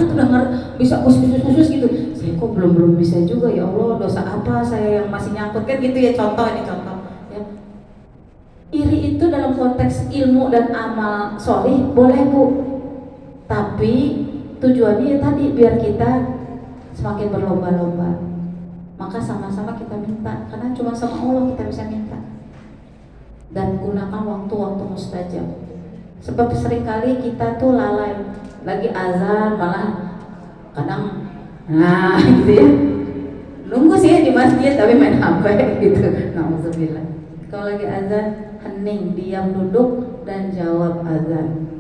tuh dengar bisa khusus gitu. Saya kok belum bisa juga, ya Allah, dosa apa saya yang masih nyangkut kan gitu ya, contoh ya. Iri itu dalam konteks ilmu dan amal solih boleh Bu, tapi tujuannya ya tadi biar kita semakin berlomba-lomba. Maka sama-sama kita minta, karena cuma sama Allah kita bisa minta. Dan gunakan waktu-waktu mustajab. Sebab seringkali kita tuh lalai, lagi azan malah kadang gitu ya, nunggu sih di masjid tapi main HP gitu. Nauzubillah. Kalau lagi azan hening, diam, duduk dan jawab azan.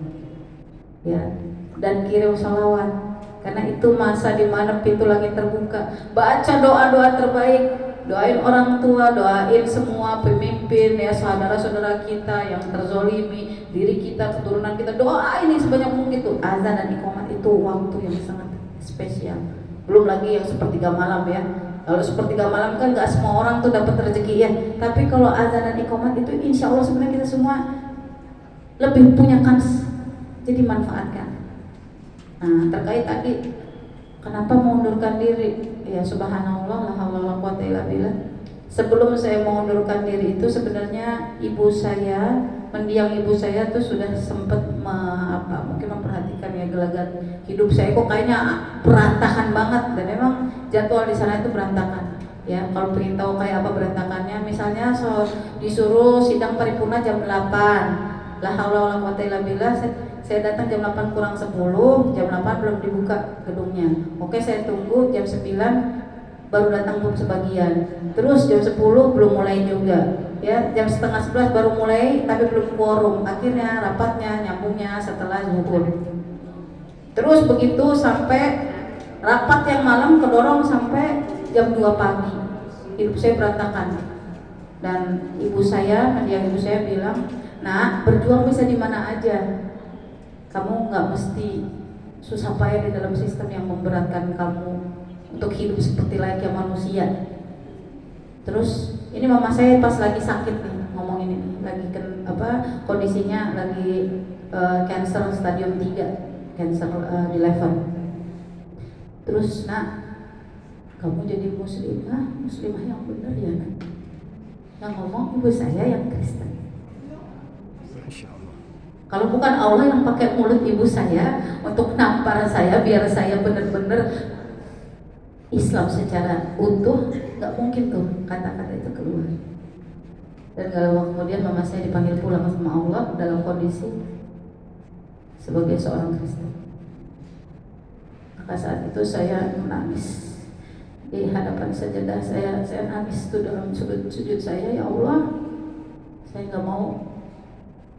Ya, dan kirim salawat. Karena itu masa di mana pintu langit terbuka. Baca doa-doa terbaik, doain orang tua, doain semua pemimpin ya, saudara-saudara kita yang terzolimi, diri kita, keturunan kita, doain yang sebanyak mungkin. Itu azan dan iqamat itu waktu yang sangat spesial. Belum lagi yang sepertiga malam ya. Kalau sepertiga malam kan gak semua orang tuh dapat rezeki ya. Tapi kalau azan dan iqamat itu insya Allah sebenarnya kita semua lebih punya kans. Jadi manfaatkan. Nah, terkait tadi kenapa mengundurkan diri? Ya subhanallah, la haula wala quwata illa billah. Sebelum saya mengundurkan diri itu sebenarnya mendiang ibu saya tuh sudah sempat mungkin memperhatikan ya gelagat hidup saya, kok kayaknya berantakan banget, dan memang jadwal di sana itu berantakan. Ya, kalau pengen tahu kayak apa berantakannya, misalnya disuruh sidang paripurna jam 8. La haula wala quwata illa billah. Saya datang jam 8 kurang 10, jam 8 belum dibuka gedungnya. Oke, saya tunggu jam 9 baru datang pun sebagian. Terus jam 10 belum mulai juga. Ya, jam setengah 11 baru mulai tapi belum quorum. Akhirnya rapatnya nyambungnya setelah zuhur. Terus begitu sampai rapat yang malam kedorong sampai jam 2 pagi. Hidup saya berantakan. Dan mendiang ibu saya bilang, "Nak, berjuang bisa di mana aja. Kamu nggak mesti susah payah di dalam sistem yang memberatkan kamu untuk hidup seperti layaknya manusia." Terus ini mama saya pas lagi sakit nih, ngomong ini lagi kondisinya lagi cancer stadium 3, cancer di liver. Terus, "Nak, kamu jadi muslimah yang benar ya, Nak?" Yang ngomong ibu saya yang Kristen. Kalau bukan Allah yang pakai mulut ibu saya untuk nampar saya biar saya benar-benar Islam secara utuh, nggak mungkin tuh kata-kata itu keluar. Dan gak lama kemudian mama saya dipanggil pulang sama Allah dalam kondisi sebagai seorang Kristen. Maka saat itu saya menangis di hadapan sajadah saya nangis tuh dalam sujud saya, ya Allah, saya nggak mau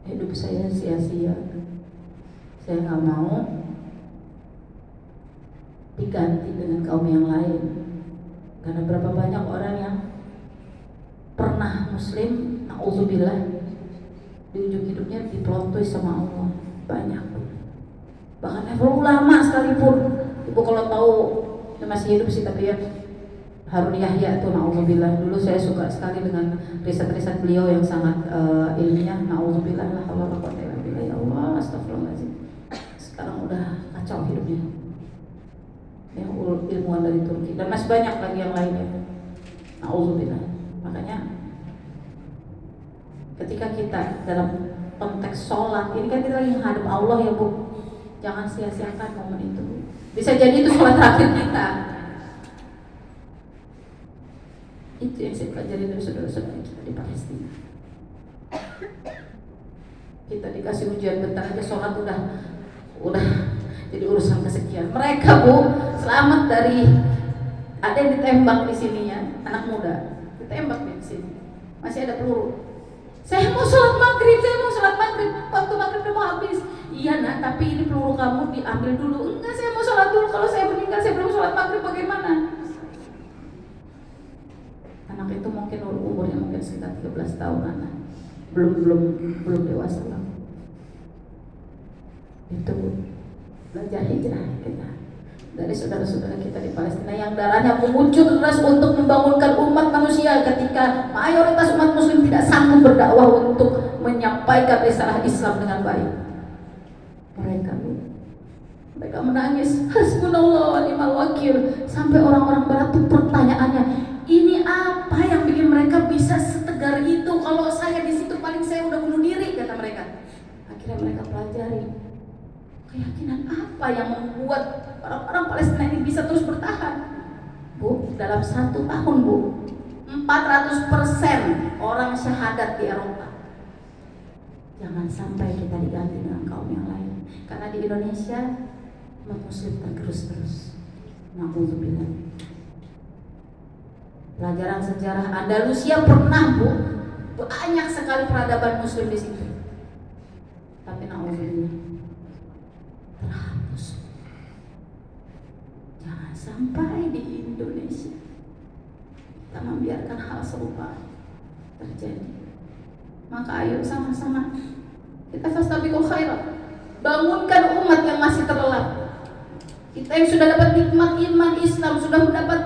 hidup saya sia-sia. Saya nggak mau diganti dengan kaum yang lain. Karena berapa banyak orang yang pernah muslim, na'udzubillah, di ujung hidupnya diplot twist sama Allah. Banyak. Bahkan level ulama sekalipun. Ibu kalau tahu, dia masih hidup sih tapi ya, Harun Yahya tuh, na'udzubillah. Dulu saya suka sekali dengan riset-riset beliau yang sangat ilmiah. Na'udzubillah, la haula wala quwata illa billah. Ya Allah, astagfirullahaladzim. Sekarang udah kacau hidupnya. Ya, ilmuwan dari Turki dan masih banyak lagi yang lainnya. Na'udzubillah. Makanya ketika kita dalam konteks sholat, ini kan kita lagi menghadap Allah ya Bu. Jangan sia-siakan momen itu. Bisa jadi itu sholat terakhir kita. Itu yang saya pelajari dari saudara-saudara kita di Palestina. Kita dikasih ujian bentar aja sholat udah jadi urusan kesekian. Mereka Bu selamat dari ada yang ditembak di sini ya, anak muda ditembak di sini, masih ada peluru. Saya mau sholat maghrib, waktu maghrib udah mau habis. Iya Nak, tapi ini peluru kamu diambil dulu. Enggak, saya mau sholat dulu. Kalau saya meninggal saya belum sholat maghrib bagaimana? Anak itu mungkin umurnya mungkin sekitar 13 tahunan lah. Belum dewasa lah. Itu belajar hijrah kita dari saudara-saudara kita di Palestina yang darahnya mengucur deras untuk membangunkan umat manusia ketika mayoritas umat muslim tidak sanggup berdakwah untuk menyampaikan risalah Islam dengan baik. Mereka menangis, hasbunallah wa ni'mal wakil. Sampai orang-orang barat tuh pertanyaannya, ini apa yang bikin mereka bisa setegar itu? Kalau saya di situ paling saya udah bunuh diri, kata mereka. Akhirnya mereka pelajari keyakinan apa yang membuat orang-orang Palestina ini bisa terus bertahan. Bu, dalam 1 tahun Bu, 400% orang syahadat di Eropa. Jangan sampai kita diganti dengan kaum yang lain. Karena di Indonesia umat muslim tergerus-gerus. Na'udzubillah. Pelajaran sejarah Andalusia pernah Bu, banyak sekali peradaban muslim di situ. Tapi na'udzubillah terhapus. Jangan sampai di Indonesia kita membiarkan hal serupa terjadi. Maka ayo sama-sama kita fastabiqul khairat, bangunkan umat yang masih terlelap. Kita yang sudah dapat nikmat iman Islam, sudah mendapat